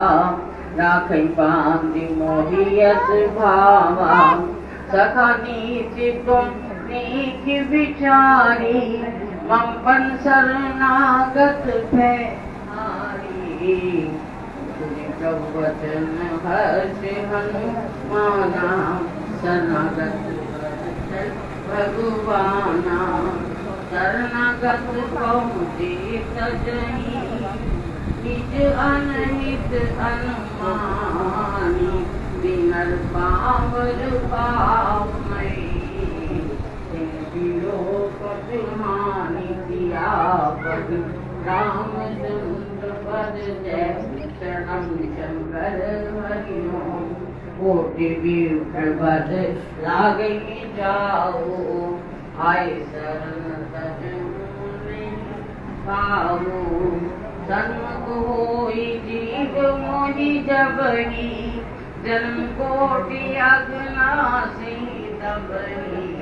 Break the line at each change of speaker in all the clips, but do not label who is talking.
राखै बांधि मोहियत भावा सखा नीति तुम नीक विचारी मम शरणागत हारी प्रभु वचन हर्ष हनुमाना शरणागत भगवाना शरणागत पहुँची सजही निज अनहित अनुमानी बिनर पावर पावमयी हानि दिया पद रामचंद्र पद जय शरणम शंकर हरिओम कोटि विप्रपद लागे जाओ आय शरण पाओ सन्मुख होई जीव मोहि जबही जन्म कोटि अगनासी तबही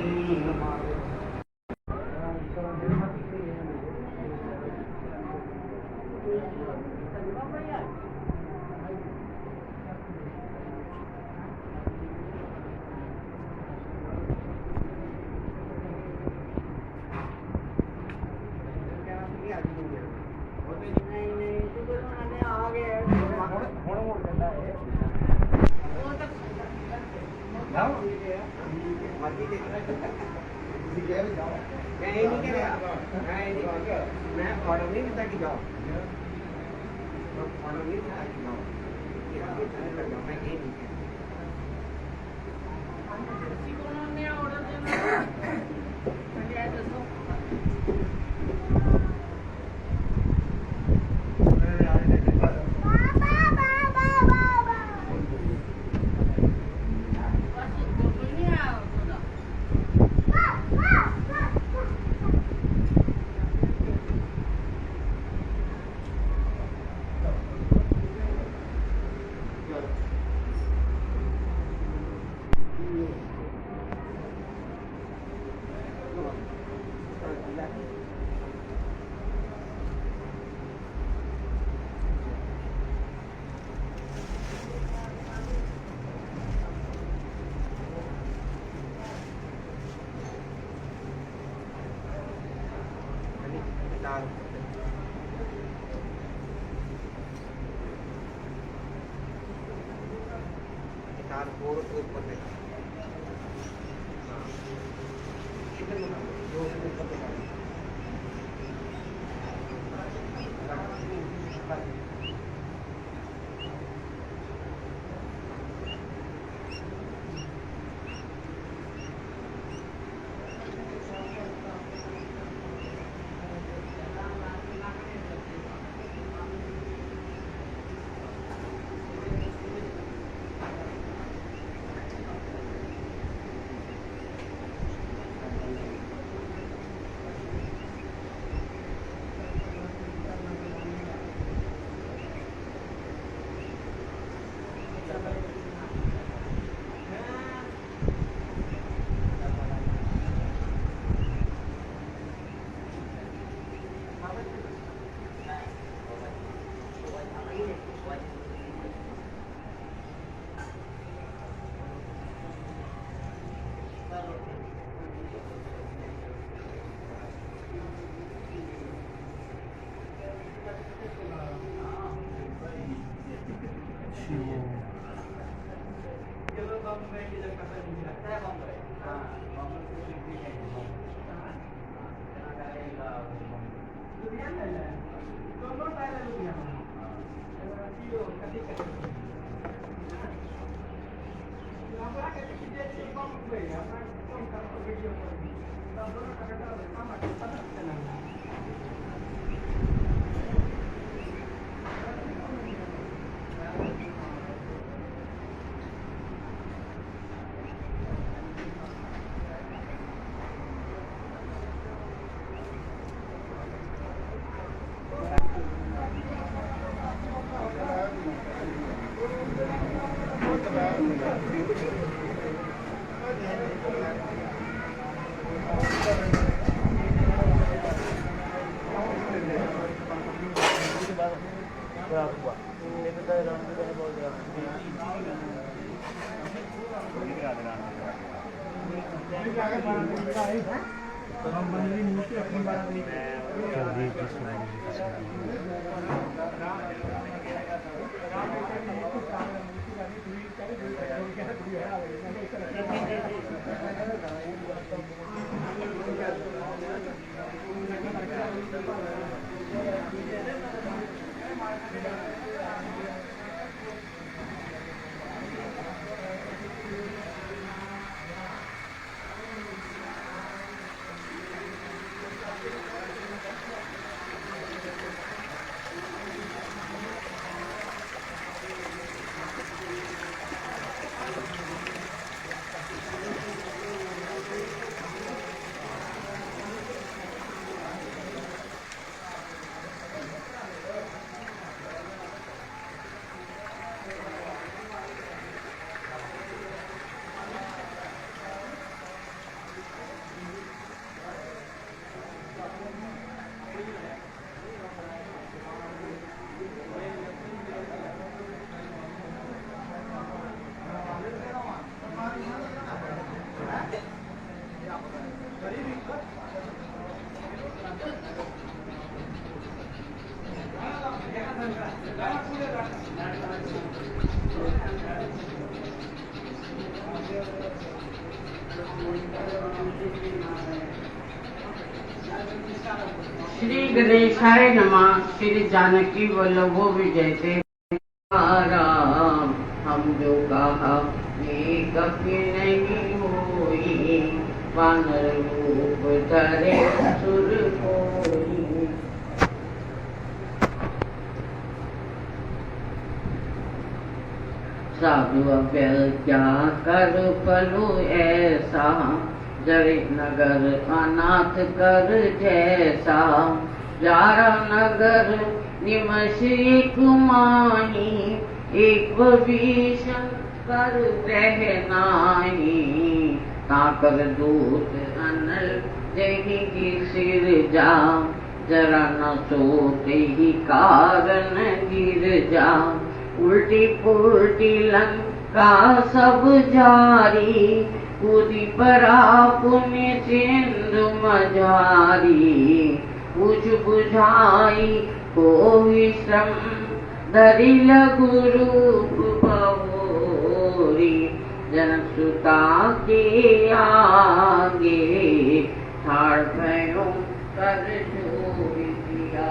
Berapa? Ini kita
श्री गणेशाय नमः। श्री जानकी वल्लभो विजयते। राम हम जो कहा ये कभी नहीं होई, वानर रूप धरे सुर कोई। साधु अव्यय क्या कर पलु ऐसा, जरे नगर अनाथ कर जैसा। जारा नगर निमश एक माही, एक विभीषण कर रहनाही। ताकर दूत अनल जही की सिर जा, जरा न सोते ही कारण गिर जा। उल्टी पुल्टी लंका सब जारी, कूदी परा पुण्य सिंधु मझारी। पूछ बुझाई को विश्रम, धरि लघु रूप बहोरी। जनक सुता के आगे, ठाड़ भयो कर जोड़ी दिया।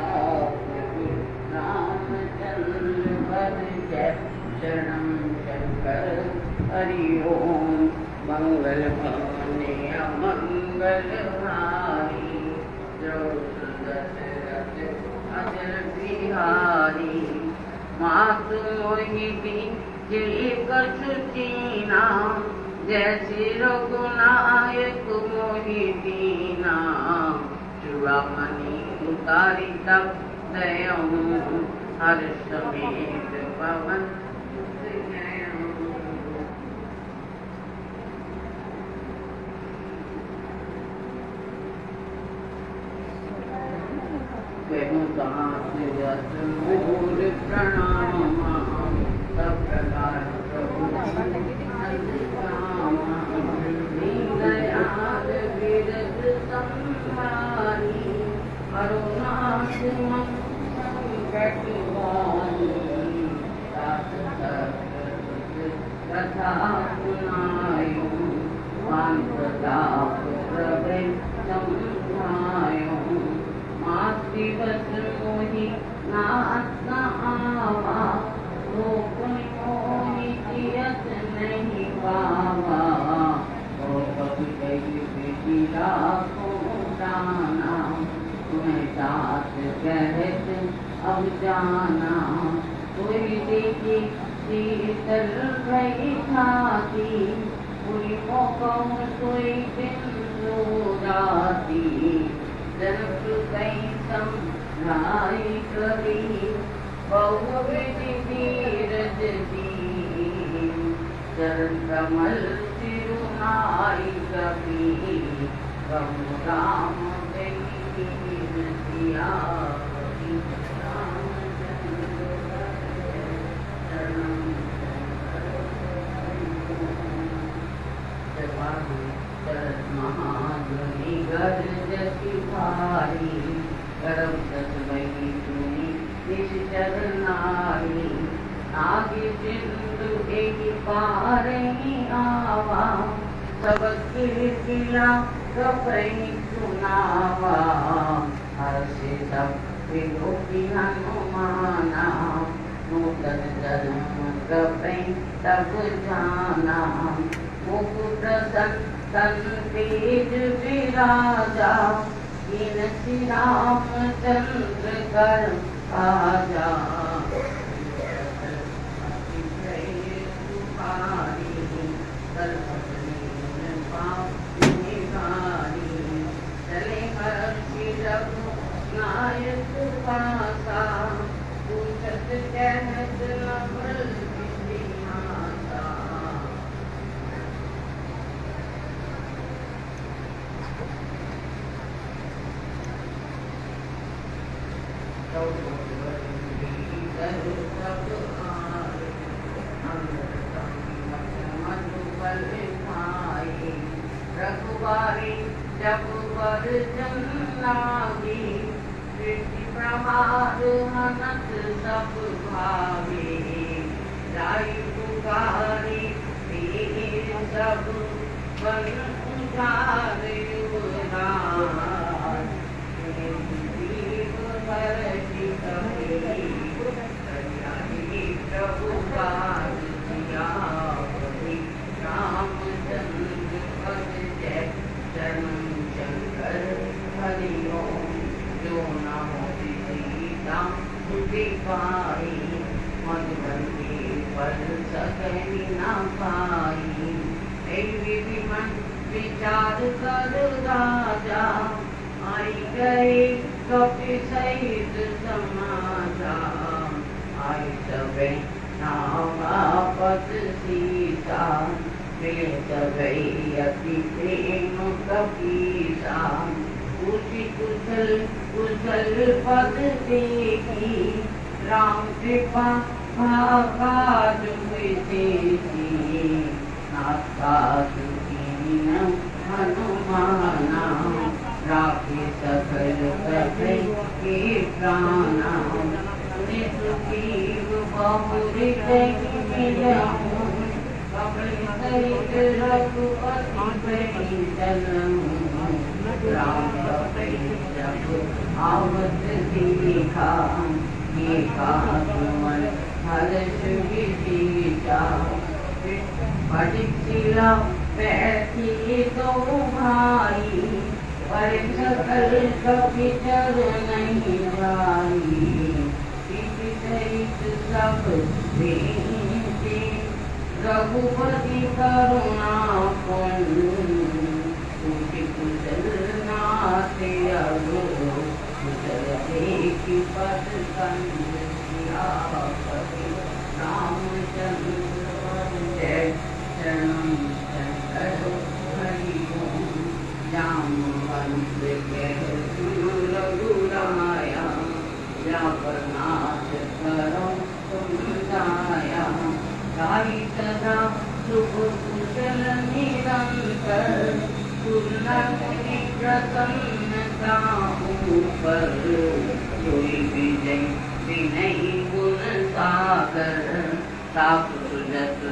रामचंद्र वर जय शरणम शंकर हरि ओम। मंगल भवने अमंगल हारी, जो दशरथ अजर बिहारी। मातु मोहिनी जय कछु चीना, जैसे रघुनायक मोहि दीना। चूड़ामणि उतारी तब दयऊँ, हर समेत पवन मूल प्रणाम। सब प्रकार दयाल विरज संहारी, अरुणाच संकट वारी। कथा सुनायो, वान प्रताप प्रवृत्त संहायो। दिवस मोहि नाथ आवा, लोक मोहि जियत नहीं पावा। ओ कभी कही बेटी राखो दाना, तुम्हें साथ कहत अब जाना। कोई देखी शीतल भई छाती, कोई मोकम कोई बिंदु राती। जनक कई समझाई करी, बहुविधि धीरज दी। चरण कमल सिरुनाई कभी, प्रभु राम दीन सिया। रामचंद्र महाध्वनि गर्जति भारी करम दस वही सुनी निश्चर नारी नागी सिंधु एक पार ही आवा सबक किला कपई सुनावा हर्षि सब विलोकी हनुमाना नूतन जन्म कपई तब जाना मुकुट तन तेज विराजा कीन श्री रामचंद्र कर आजा चले हर्षि नायक पासा पूछत कहत नवल विधिमाता रघुबारी जब वर जन्नागी सृष्टि प्रहार हनत सब भावे जाई पुकारी तीर सब बन उजारे उदार दीप बरसी कभी प्रभु पाद सियापति रामचंद्र पद जय चरण शंकर हरि ओम जो नामो सीता मुक्ति पाई मधुबन के पद सकनी न पाई विधि मन विचार कर राजा आई गए कपि सहित समाचार आई सबे नामापत सीता मिले सबई अति प्रेम कपीसा उसी कुशल कुशल पद देखी राम कृपा भाकाज विशेषी नाथा सुखीन हनुमाना राखे सकल प्रभु के प्राणा सुखीव बहुरी मिलूं कमल सहित रघुपति चलूं राम जब आवत देखा मन हर्ष विशीषा परीक्षिला बैठी दो भाई पर सकल कभी चर नहीं भाई सहित सब बेनती रघुपति करुणा कुशल नाथ अगो कुशल देख पद कंपति रामचंद्र जय चरण शंकर हरि ओम जामवंत रघुराया जगन्नाथ करो तुम दाया गाई सदा शुभ कुशल निरंतर तुलसी प्रसन्नता ऊपर सोई विजय विनय गुण सागर साप सुजत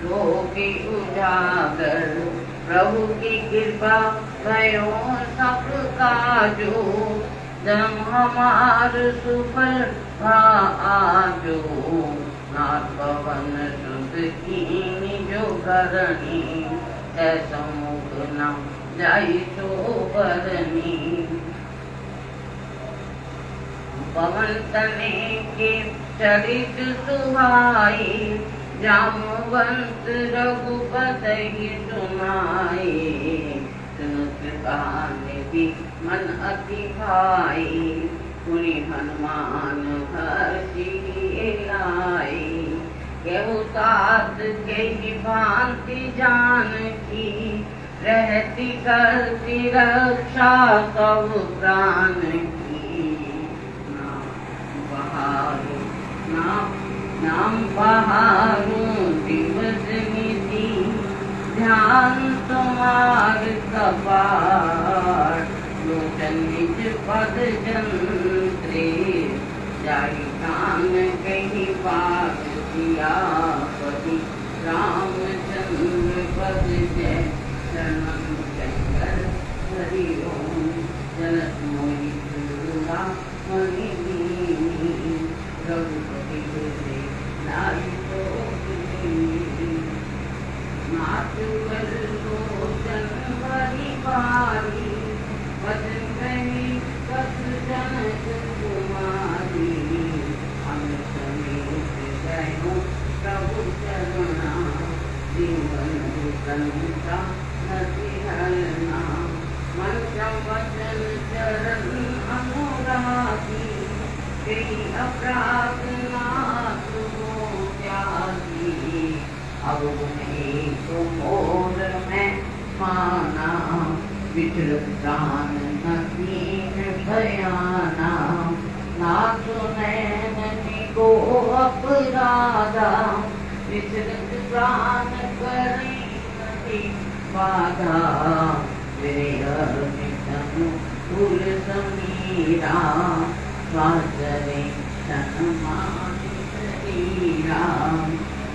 लोकी उजागर प्रभु की कृपा भयो सब काजो जम हमार सुफल आजो नाथ पवन सुत कीनी जो करनी ऐसा मुख न जाई सो बरनी पवन तने के चरित सुहाई जामवंत रघुपति सुनाई निधि मन अति भाई पुनि हनुमान हर्षि लाई केहू तात के भांति जान की रहती करती रक्षा सब प्राण की नाम बहारू दिवस निधि ध्यान तुम्हार कपाट लोचन निज पद जंत्रे जाहि कान कही पाग सियापति रामचंद्र पद जय शरणं शंकर हरि ओम जनत मोहि दुर्गा मणि दीनी रघुपति हृदय नाई तो मातु लोचन हरि पारी वचन कही कस जनक कुमारी अमृत समेत गयो प्रभु चरणा जीवन संता नति हरना मंत्र वचन चरण अनुरागी कई अपराध नाथ हो त्यागी अब नहीं तो मोर में माना विचलित प्राण नदीन भयाना नाथ नैनी को अपराधा विचलित प्राण करें नदी बाधा फूल समीरा स्वाचरे सन्मान शरीरा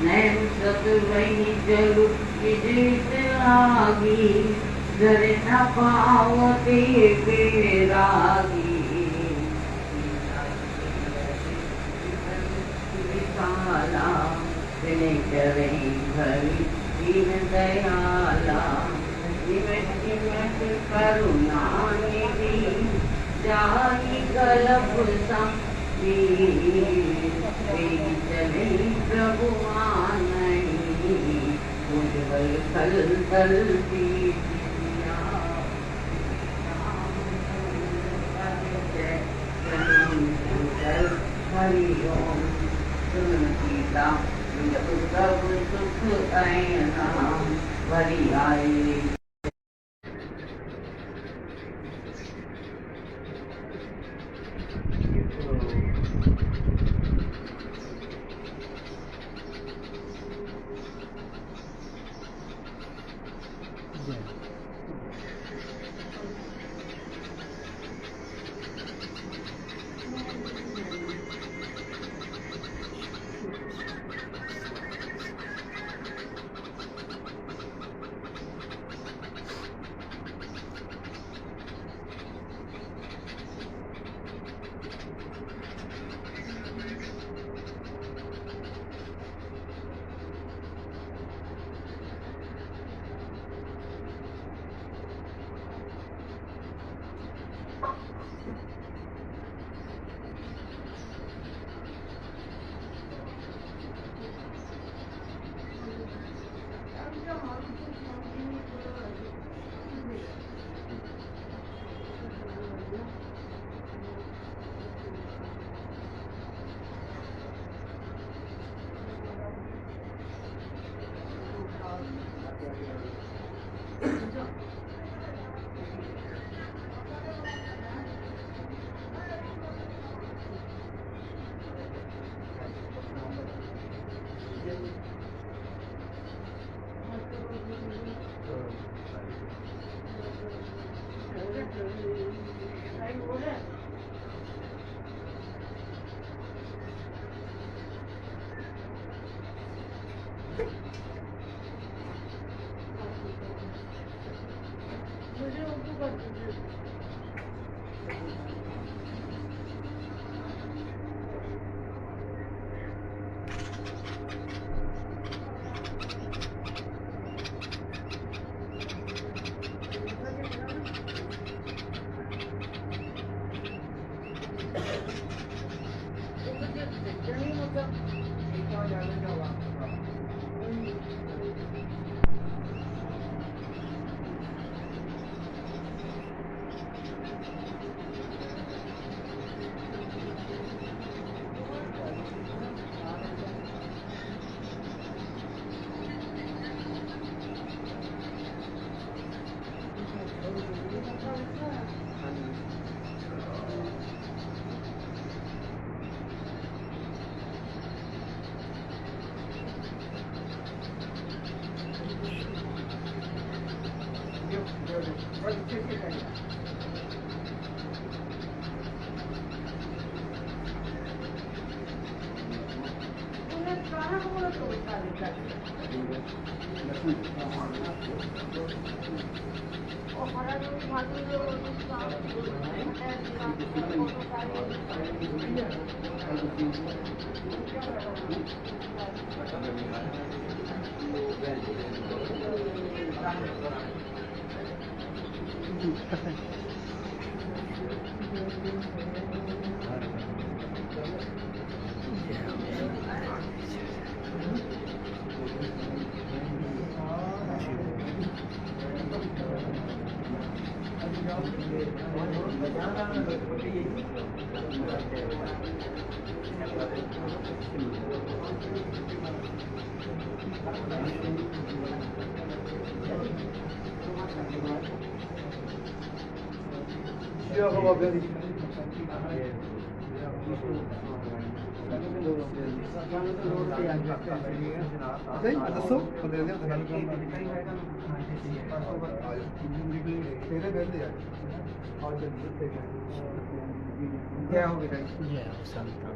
नैन सत वही जलु विजित लागी धरे न पावते बेरागी विशाला विनय करे भरी दीन दयाला करुणा निधि जाहि कलप संगी चले प्रभु आनई उज्ज्वल कल दल दिया हरि ओम सुन सीता सब सुख ऐना भरी आए
ਦੱਸੋ ਬੰਦੇ ਦੇ ਗੱਲ ਤੇਰੇ ਬੈਠੇ ਆ और क्या हो गया ये संता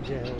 जय हो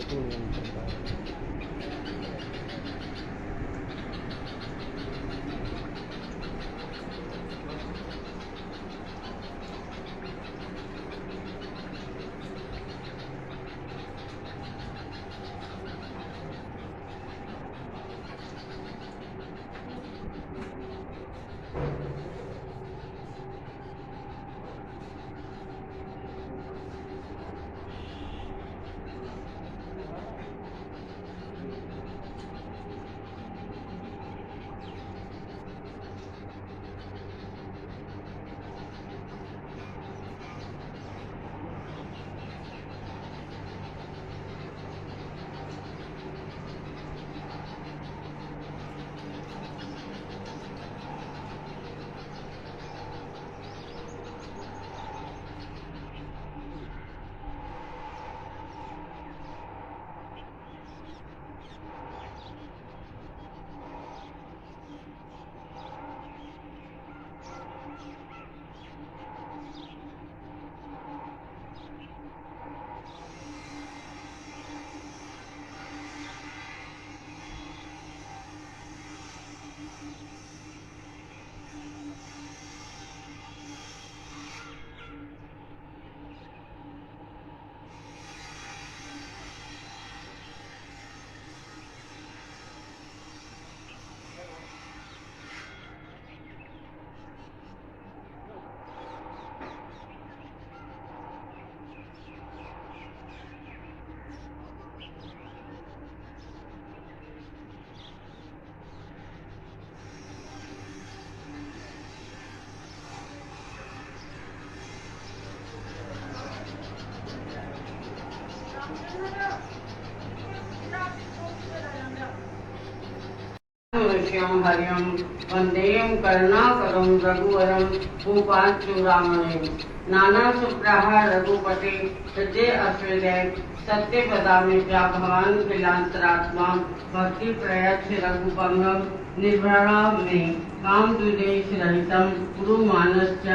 तो
श्याम हरियम वंदेयम करुणाकरं रघुवरं भूपालचूड़ामणिं नाना सुप्रहा रघुपते हृदय अश्वदय सत्य पदामि भगवान किलांतरात्मा भक्ति प्रयच्छ रघुपंगम निर्भरा में काम दुदेश रहितम गुरु मानस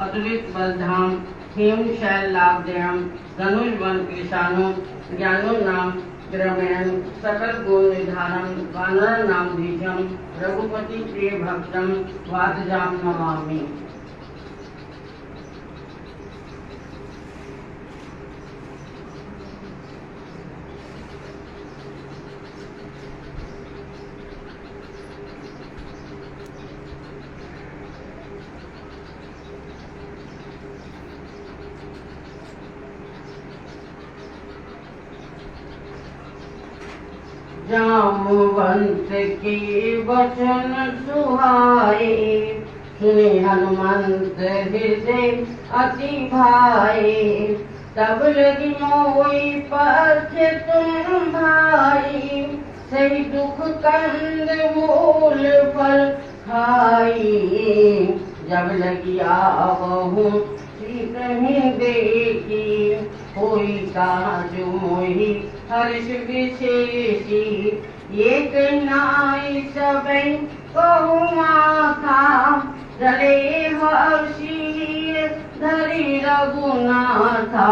अतुलित बलधाम हेम शैल लाभदेयम धनुष वन कृषाणु ज्ञानो नाम ग्रमयन सकल गुण निधारम वानर नाम बीजम रघुपति प्रिय भक्तम वादजाम नमामि। जाम्बवंत के वचन सुहाए सुने हनुमंत हृदय अति भाए तब लगी मोई पथ तुम भाई सही दुख कंद मूल फल खाई जब लगी आवहूँ शीत में देखी, होई काज मोहि हर्ष विशेषी। ये नाई सबई कहुआ था, जले हर्षी धरी रघुनाथा।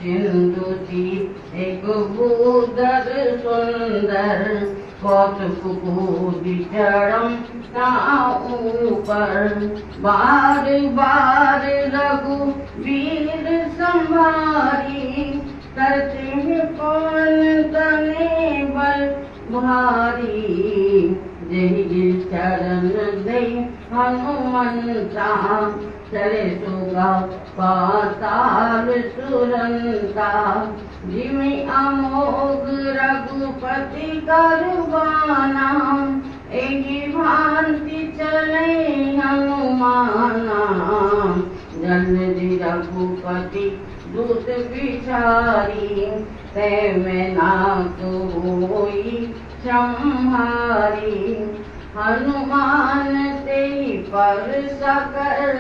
सिंधु थी एक भूधर सुंदर, कौतुक चढ़म का ऊपर। बार बार रघुवीर संभारी, करते कौन तने बल भारी। जही चरण दे हनुमंता, चले सुगा पाताल तुरंता। जिमि अमोघ रघुपति करवाना, एहि भांति चले हनुमाना। जल्दी रघुपति दूत बिचारी, ते में नाथ होई संहारी। हनुमान ते पर सकल,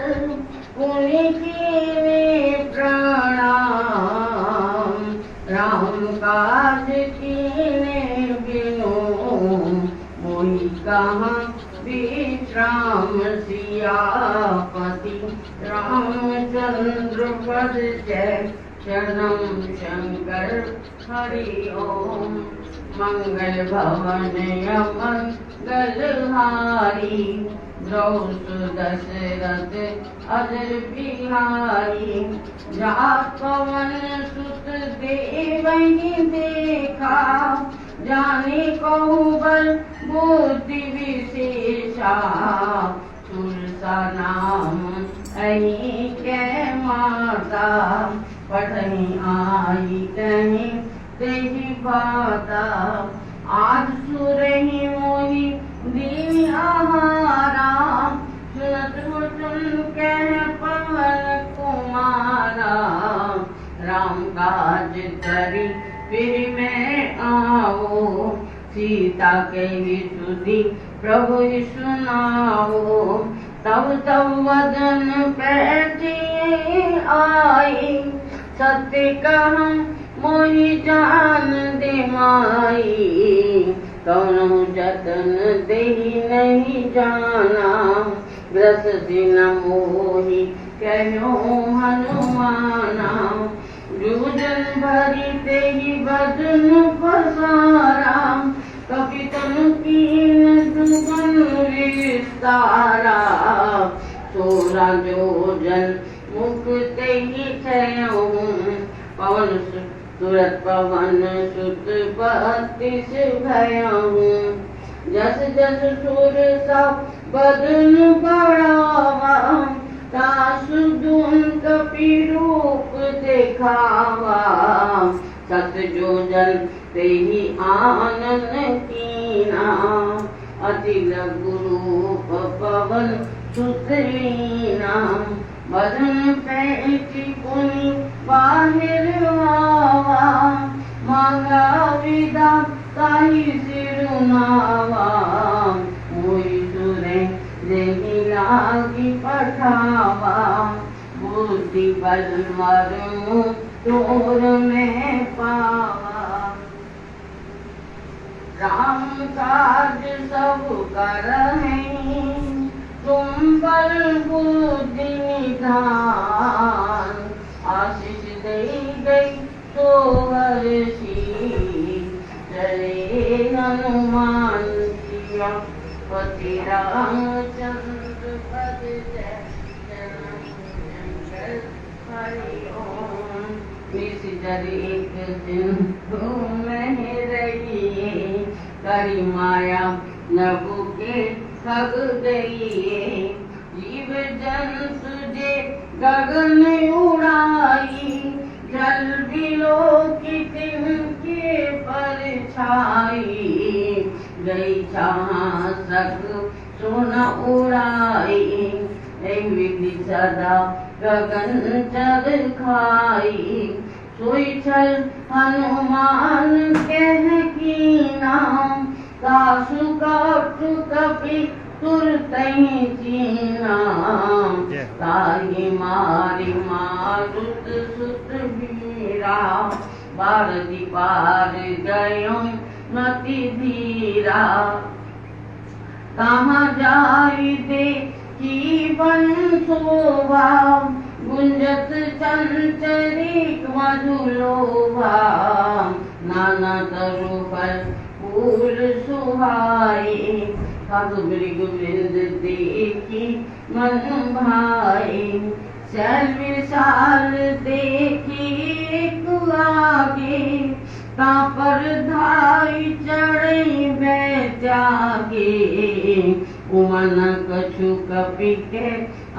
पुनि कीने प्रणाम। राम काज कीने बिनु, मोहि कहाँ विश्राम। सियापति रामचंद्र पद जय, शरणम शंकर हरि ओम। मंगल भवन मंगल हारी, द्रौस दशरथ अजर बिहारी। जात पवन सुत देवहि देखा, जाने कहु बल बुद्धि विशेषा। तुलसा नाम अहि कै माता, पढ़हि आई कहीं तेहि बाता। आज सुरहि मोहि दीन आहारा, सुनत मुचुन कह पवन कुमारा। राम काज करि फिर मैं आओ, सीता के सुधि प्रभु सुनाओ। तब तब वदन पैठिए आई, सत्य कहूँ मोहि जान दे माई। कौन जतन देहि नहीं जाना, ग्रस दिन मोहि कहो हनुमाना। जूझन भरी तेहि बदन पसारा, कपितन कीन दुगन विस्तारा। 16 जोजन मुख तेहि छयहु, पवन तुरत पवन सुत 32 भयहु। जस जस सुर सब बदन बढ़ावा, तासु दुन कपि रूप देखावा। 7 जोजन तेहि आनन कीना, अति लघु रूप पवन सुत लीना। बदन पैठी पुनि बाहिर आवा, मांगा विदा ताहि सिरुनावा। मोहि सुरे देहि लागी पठावा, बुद्धि बल मरमु तोर में पावा। राम काज सब करहिं, तुम बल बुद्धि निधान। आशीष दे गई तो हर्षी, चले हनुमान सिया पति रामचंद्र पद जय। शंकर हरि ओम। निस जर एक दिन में रहिए, करी माया नभु के खग गइए। जीव जंतु जे गगन उड़ाई, जल विलोकित तिनके परछाई। गई जहाँ सक सुन उड़ाई, एक विधि सदा गगन चर खाई। सोई छल हनुमान कह कीना, सासु कपि तुरतहि चीना ताहि मारी मारुत सुत वीरा भारती पार गयो मति धीरा कहाँ जाई देखी वन शोभा गुंजत चंचरिक मधुलोभा नाना तरु फल फूल सुहाए सब मृग वृंद देखी मन भाए शैल विशाल देखी एक आगे पर धाई चढ़ी बैजागे उमन कछु कपि के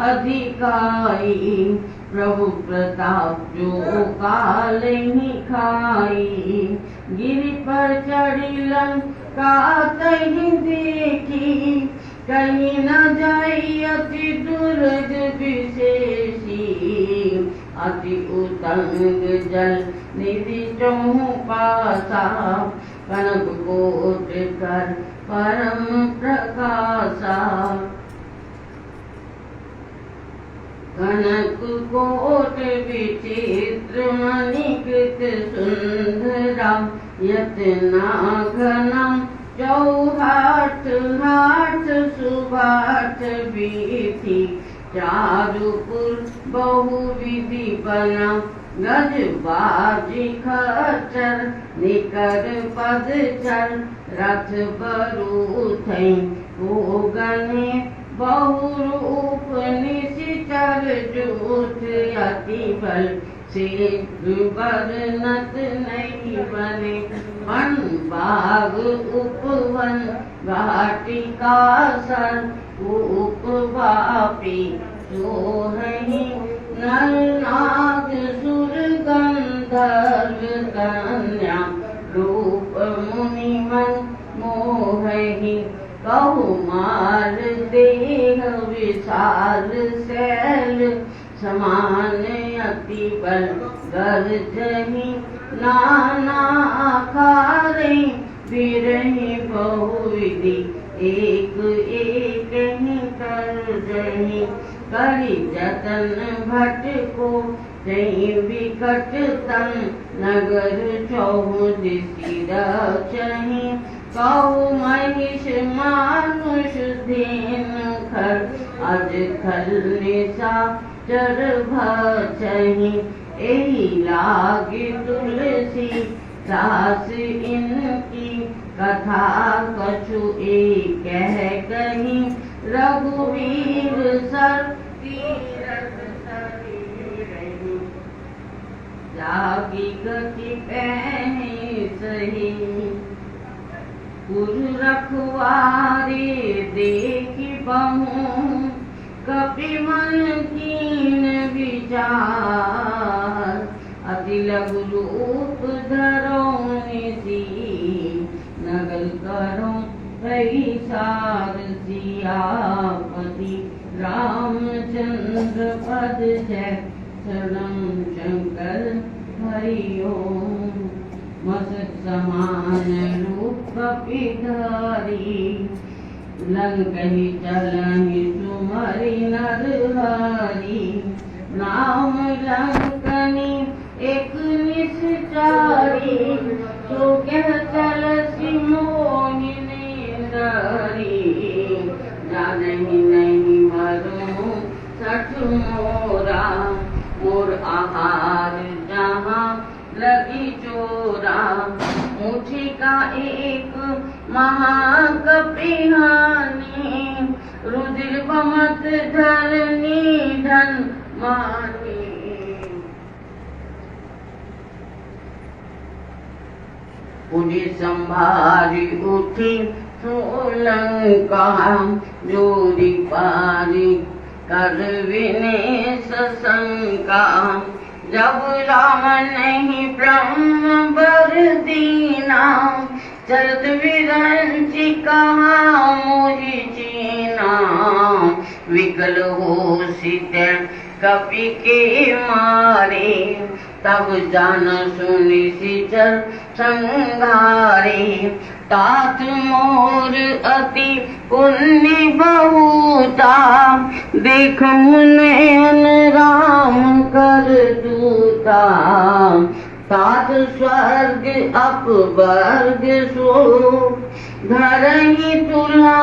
अधिकाई प्रभु प्रताप जो काल ही खाई गिरि पर चढ़ी लंका तही देखी कहीं न जाई अति दुर्ग विशेषी अति उतंग जल निधि चहु पासा कनक कोट कर परम प्रकाशा कनक कोट विचित्र मणिकृत सुंदरा यतना घनम चौहाट हाट सुभाट बीथी चारुपुर बहुविधि बना गज बाजी खचर निकर पद चल रथ बरु थई गने बहुरूप निशिचर जूठ अति बल से वर्णत नहीं बने वन बाग उपवन घाटिका सर उपवापी सोहनी नर नाग सुर गंधर्व कन्या रूप मुनि मन मोहि कौमार देह विशाल शैल समान अति बल गर्जहि नाना आकारे बिरहि बहुविधि एक एक ही करजहि करि जतन भट को तहि विकट तन नगर चौदिसी रचहि कौ महिष मानुष धेन खर अज खल निशाचर भचहि एहि लागे तुलसी सास इनकी कथा कछु एक कह कहीं रघुवीर सर तीरथ रही जागी गति पहनी सही पुर रखवारे देखी बहु कपि मन कीन विचार अति लघु रूप धरो निसी नगल करो कई सार सियापति रामचंद्र पद जय शरणं शंकर हरि ओम मसत समान रूप कपिधारी लंकहि चलहि सुमरि नर हरि नाम लंकनि एक निश्चारी तो कह चल मोहिनी दरी जानहि नहीं मरो सठ मोरा मोर आहार जहाँ लगी चोरा मुठी का एक महाकपिहानी रुद्र बमत धरनी धन मानी पुलिस संभारी उठी सोलंका जोरी पारी कर विने सशंका जब राम नहीं ब्रह्म बर दीना चरत विरंची कहा मोहि चीना विकल हो सित कपि के मारे तब जान सुनि सिचर संघारे तात मोर अति पुण्य बहुता देखो नयन राम कर दूता तात स्वर्ग अपवर्ग सो धरही तुला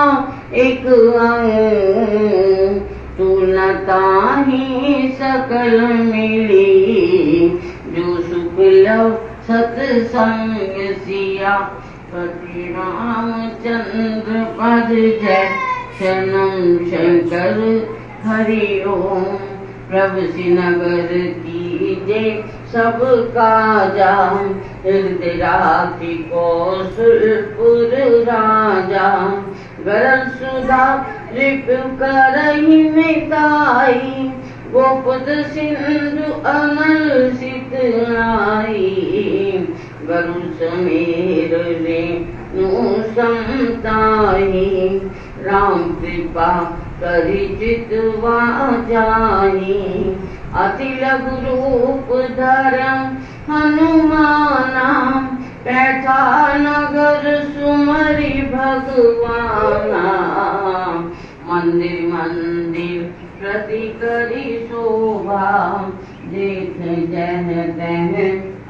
एक अंग तुलता ही सकल मिली जो सुख लव सत्संग सिया पति रामचंद्र पद जय शरणम शंकर हरि ओम प्रभु श्रीनगर कीजे सब काजा हृदय राखी कौशलपुर राजा गरज सुधा रिप करही मिताई गोपद सिंधु अनल सित आई गरु समीर रे नु समताई राम कृपा करि चितवा जाई अति लघु रूप धरम हनुमाना बैठा नगर सुमरि भगवाना मंदिर मंदिर प्रति करी शोभा जेठ जह तह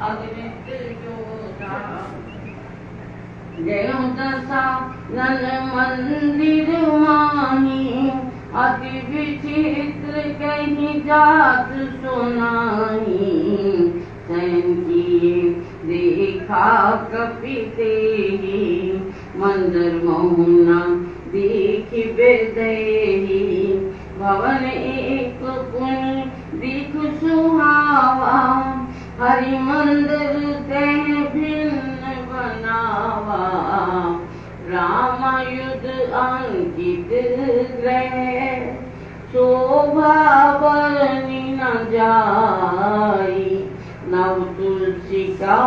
अग्नित जोधा जय दशा नन मंदिर माही अति विचित्र कहीं जात सुनाई सैन किए देखा कपिते मंदिर मोहना दीख बेदही भवन एक पुण्य दिख सुहावा हरि मंदिर तह भिन्न बनावा रामायुध अंकित ग्रह शोभा बरनी न जाई नव तुलसी का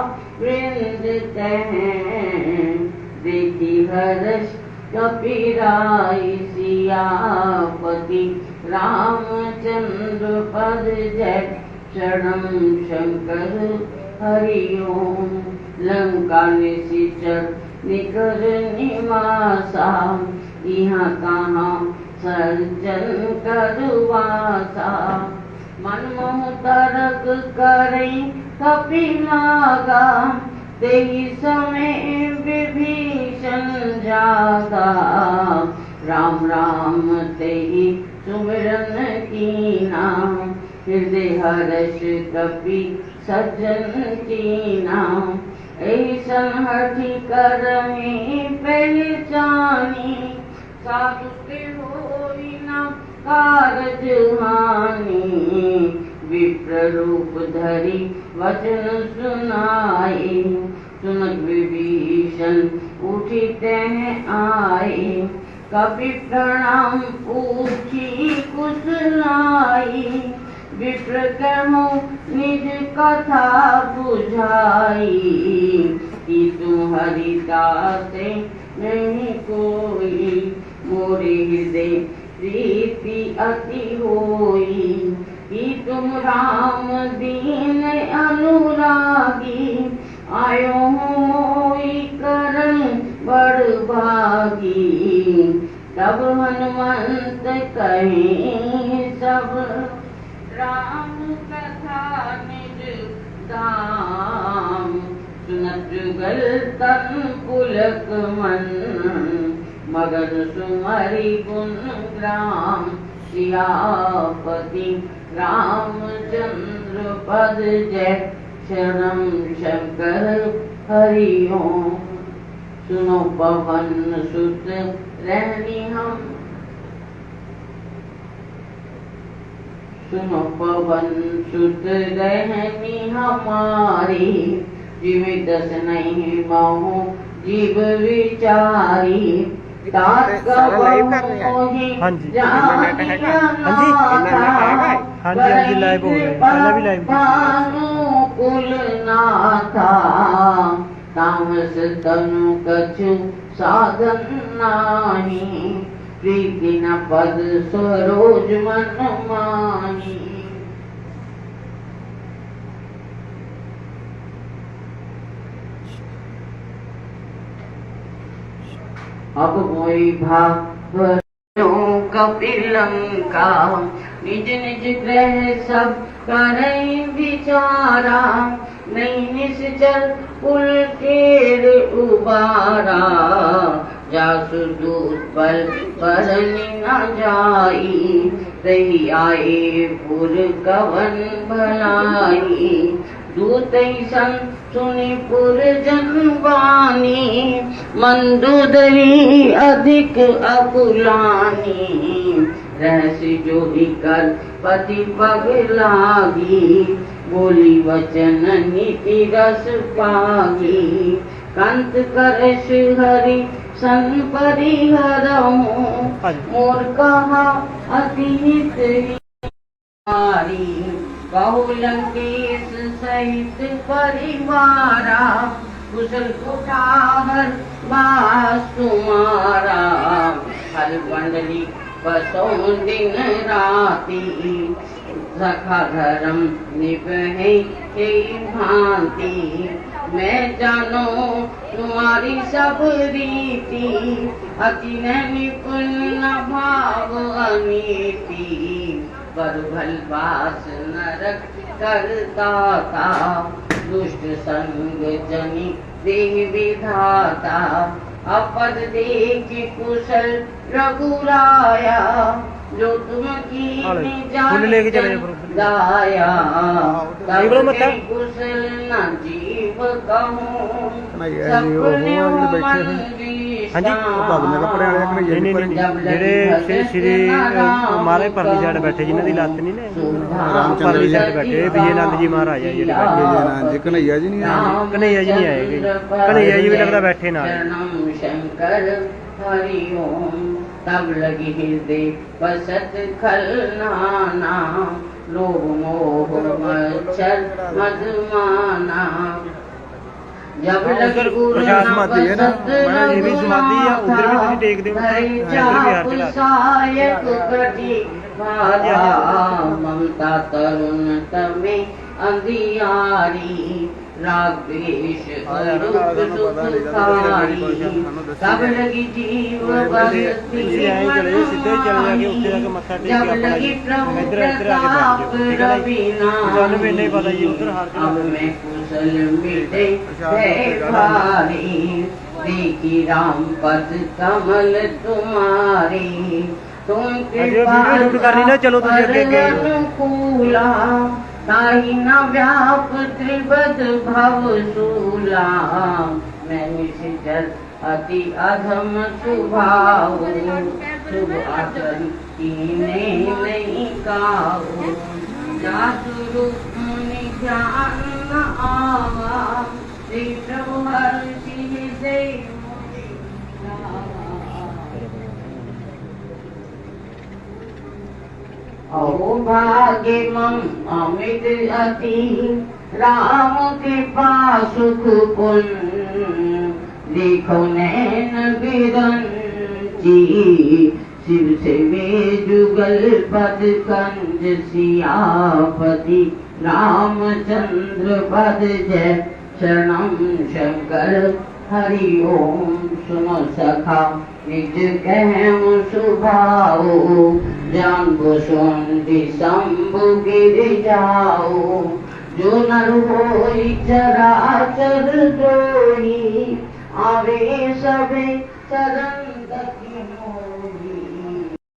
वृंद तह देखी हर्ष कपिराई सियापति रामचंद्र पद जय शरणम शंकर हरि ओम लंका निशिचर निकर निवासा यहाँ कहाँ सर्जन करवासा मनमोह तरक करई कपिलागा तेहि समय विभीषण जागा राम राम तेहि सुमिरन कीना हृदय हर्ष कपि सज्जन कीना ऐसन हठी करमी पहचानी साधु के होई न कारज हानि विप्र रूप धरि वचन सुनाई सुनत विभीषण उठी तह आए कपि प्रणाम पूछी कुशलाई विप्र कहूँ निज कथा बुझाई कि तुम्हारी दासे नहीं कोई मोरे हृदय प्रीति अति होई कि तुम राम दीन अनुरागी आयो मोई करन बड़ भागी तब हनुमंत कहे सब राम कथा निज दाम सुनत जुगल तन पुलक मन मगन सुमरि गुण ग्राम सियापति रामचंद्र पद जय शरणम शंकर हरि ओम सुनो पवन सुत रहनी हम सुनो पवन सुत रहनी हमारी जीवित दस नहीं बहु जीव विचारी तात का मोहि जानिया नाथा
लाइव हो रहा है
कुल नाथा तामस तनु कछु साधन नाही प्रीति न पद सरोज मन माही अब मोई भा कपिलंका निज निज ग्रह सब करई विचारा नहीं निश्चल पुलकेर उबारा जासु दूत बल परनि न जाई रही आए पुर कवन भलाई दूत सन सुनि पुर जनवानी मंदोदरी अधिक अकुलानी रहस्य जो कर पति पग लागी बोली वचन नीति रस पागी कंत करश हरि सन परिहरहु मोर कहा अतीत कहु लंकेश सहित परिवारा कुशल कुठार बास तुम्हारा हर मंडली बसो दिन राती सखा धर्म निभे के भांति मैं जानो तुम्हारी सब रीति अति निपुण भाव अनीति पर भलवास नरक करता था दुष्ट संग जनि देह विधाता अपद देख कुशल रघुराया जो तुम की गाया कुशल न जीव कहूँ
ਜਿਹੜੇ ਸ਼੍ਰੀ ਮਹਾਰਾਜ ਪਰਲੀ ਸਾਈਡ ਬੈਠੇ ਜਿਨ੍ਹਾਂ ਦੀ ਲੱਤ ਨਹੀਂ ਨੇ ਪਰਲੀ ਸਾਈਡ ਬੈਠੇ ਵਿਜੇ ਨੰਦ ਜੀ ਮਹਾਰਾਜ ਆ ਜਿਹੜੇ ਬੈਠੇ
ਕਨਈਆ ਜੀ ਨਹੀਂ ਆਏ
ਕਨਈਆ ਜੀ ਨਹੀਂ ਆਏ ਕਨਈਆ ਜੀ ਵੀ ਲੱਗਦਾ ਬੈਠੇ ਨਾਲ
शंकर हरि ओम तब लगी हृदय बसत खलनाना लोभ मोह मच्छर मधुमाना जब लगी गुरु
समाधि है ना ये भी समाधि है उधर भी तुम देखते हो इधर भी हर
सायक कटी ममता तरुण तमे अंधियारी रागेश तब लगी जीव बसती जब लगी प्रभु प्रताप रवीना अब मैं कुशल मिटे भारी देखी राम पद कमल तुम्हारी तुम अनुकूला ताहि न व्याप त्रिपद भव शूला मैं निश्चल अति अधम स्वभाव शुभ आचरण कीने नहीं काहू जासु रूप मुनि ध्यान न आवा श्री प्रभु हर्षि दे अहो भाग्य मम अमित अति राम कृपा सुख पुन देखो नैन बिरंची शिव से वे जुगल पद कंज सियापति रामचंद्र पद जय शरणम शंकर हरि ओम सुनो सखा निज कहूँ सुभाओ जान को सुन शंभु गिर जाओ जो नर होई चराचर द्रोही आवे सबे चरण गति मोहि